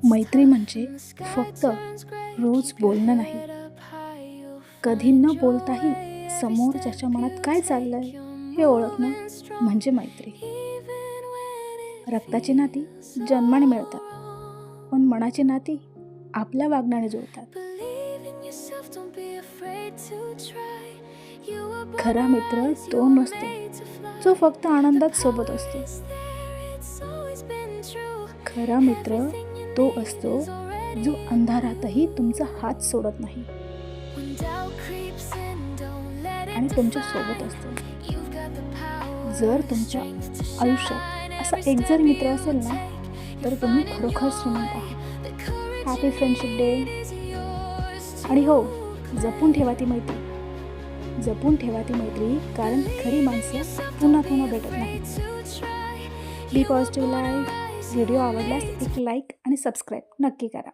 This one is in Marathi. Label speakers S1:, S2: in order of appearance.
S1: मैत्री म्हणजे फक्त रोज बोलणं नाही, कधी न बोलताही समोरच्याच्या मनात काय चाललंय हे ओळखणं म्हणजे मैत्री. रक्ताची नाती जन्माने मिळतात, पण मनाची नाती आपल्या वागण्याने जुळतात. खरा मित्र तो नसतो जो फक्त आनंदात सोबत असतो. खरा मित्र तो असतो जो अंधारातही तुमचा हात सोडत नाही आणि तुमच्या सोबत असतो. जर तुमच्या आयुष्यात असा एक जर मित्र असेल ना, तर तुम्ही खरोखर श्रीमंत आहात. Happy friendship day. आणि हो, जपून ठेवा ती मैत्री. जपून ठेवा ती मैत्री, कारण खरी माणसं पुन्हा पुन्हा भेटत नाही. बी पॉझिटिव्ह लाईफ. व्हिडिओ आवडल्यास एक लाईक आणि सबस्क्राईब नक्की करा.